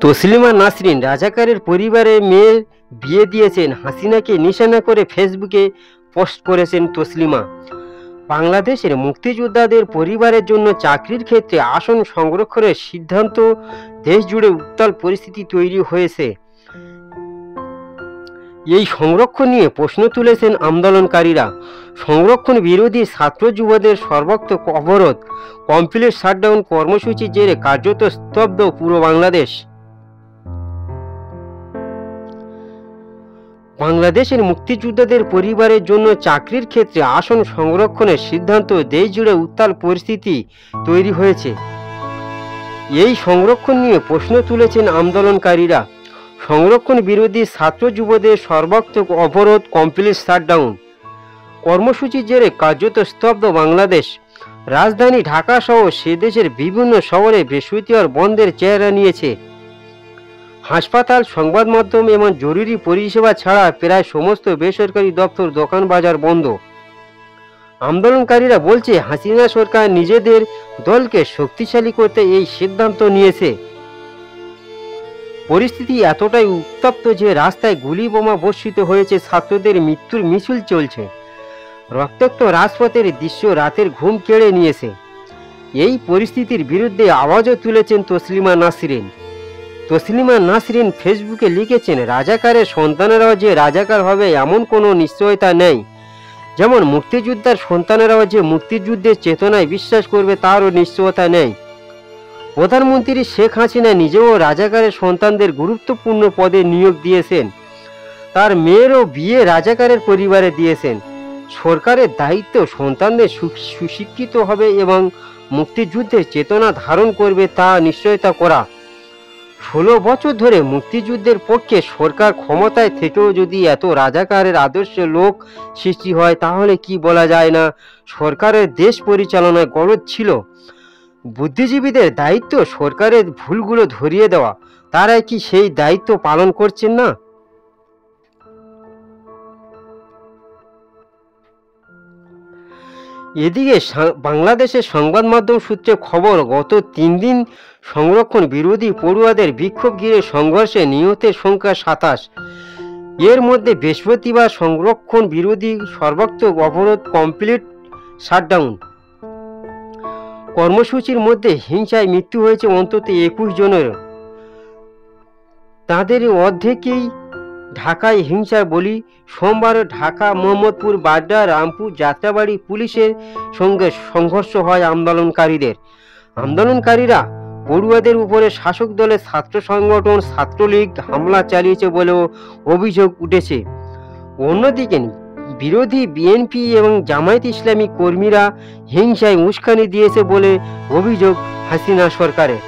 তসলিমা নাসরিন রাজাকারের পরিবারে মেয়ের বিয়ে দিয়েছেন হাসিনাকে নিশানা করে ফেসবুকে পোস্ট করেছেন তসলিমা। বাংলাদেশের মুক্তিযোদ্ধাদের পরিবারের জন্য চাকরির ক্ষেত্রে আসন সংরক্ষণের সিদ্ধান্ত দেশ জুড়ে উত্তাল পরিস্থিতি তৈরি হয়েছে। এই সংরক্ষণ নিয়ে প্রশ্ন তুলেছেন আন্দোলনকারীরা। সংরক্ষণ বিরোধী ছাত্র যুবদের সর্বাত্মক অবরোধ, কমপ্লিট শাটডাউন কর্মসূচির জেরে কার্যত স্তব্ধ পুরো বাংলাদেশ। বাংলাদেশের মুক্তিযোদ্ধাদের পরিবারের জন্য চাকরির ক্ষেত্রে আসন সংরক্ষণের সিদ্ধান্ত দেশ জুড়ে উত্তাল পরিস্থিতি তৈরি হয়েছে। এই সংরক্ষণ নিয়ে প্রশ্ন তুলেছেন আন্দোলনকারীরা। সংরক্ষণ বিরোধী ছাত্র যুবদের সর্বাত্মক অবরোধ, কমপ্লিট শাটডাউন কর্মসূচির জেরে কার্যত স্তব্ধ বাংলাদেশ। রাজধানী ঢাকা সহ সে দেশের বিভিন্ন শহরে বৃহস্পতিবার বন্ধের চেহারা নিয়েছে। হাসপাতাল, সংবাদ মাধ্যম এবং জরুরি পরিষেবা ছাড়া প্রায় সমস্ত বেসরকারি দপ্তর, দোকান বাজার বন্ধ। আন্দোলনকারীরা বলছে হাসিনা সরকার নিজেদের দলকে শক্তিশালী করতে এই সিদ্ধান্ত নিয়েছে। পরিস্থিতি এতটাই উত্তপ্ত যে রাস্তায় গুলি বোমা বর্ষিত হয়েছে, ছাত্রদের মৃত্যুর মিছিল চলছে, রক্তাক্ত রাজপথের দৃশ্য রাতের ঘুম কেড়ে নিয়েছে। এই পরিস্থিতির বিরুদ্ধে আওয়াজও তুলেছেন তসলিমা নাসরিন। তসলিমা নাসরিন ফেসবুকে লিখেছেন, রাজাকারের সন্তানেরাও যে রাজাকার হবে এমন কোনো নিশ্চয়তা নেই। যেমন মুক্তিযোদ্ধার সন্তানেরাও যে মুক্তিযুদ্ধের চেতনায় বিশ্বাস করবে তারও নিশ্চয়তা নেই। প্রধানমন্ত্রী শেখ হাসিনা নিজেও রাজাকারের সন্তানদের গুরুত্বপূর্ণ পদে নিয়োগ দিয়েছেন। তার মেয়েরও বিয়ে রাজাকারের পরিবারে দিয়েছেন। সরকারের দায়িত্ব সন্তানদের সুশিক্ষিত হবে এবং মুক্তিযুদ্ধের চেতনা ধারণ করবে তা নিশ্চয়তা করা। 16 বছর ধরে মুক্তিযুদ্ধের পক্ষে সরকার ক্ষমতায় থেকেও যদি এত রাজাকারের আদর্শে লোক সৃষ্টি হয়, তাহলে কি বলা যায় না সরকারের দেশ পরিচালনায় গলদ ছিল? বুদ্ধিজীবীদের দায়িত্ব সরকারের ভুলগুলো ধরিয়ে দেওয়া, তারা কি সেই দায়িত্ব পালন করছেন না? এদিকে বাংলাদেশের সংবাদ মাধ্যম সূত্রে খবর, গত 3 দিন সংরক্ষণ বিরোধী পড়ুয়াদের বিক্ষোভ ঘিরে সংঘর্ষে নিহতের সংখ্যা 27। এর মধ্যে বৃহস্পতিবার সংরক্ষণ বিরোধী সর্বাত্মক অবরোধ, কমপ্লিট শাটডাউন কর্মসূচির মধ্যে হিংসায় মৃত্যু হয়েছে অন্তত 21 জনের। তাদের অর্ধেকই ঢাকায় হিংসার বলি। সোমবার ঢাকা, মোহাম্মদপুর, বাড্ডা, রামপুর, যাত্রাবাড়ি পুলিশের সঙ্গে সংঘর্ষ হয় আন্দোলনকারীদের। আন্দোলনকারীরা পড়ুয়াদের উপরে শাসক দলের ছাত্র সংগঠন ছাত্রলীগ হামলা চালিয়েছে বলেও অভিযোগ উঠেছে। অন্যদিকে বিরোধী বিএনপি এবং জামায়াত ইসলামী কর্মীরা হিংসায় উস্কানি দিয়েছে বলে অভিযোগ হাসিনা সরকারের।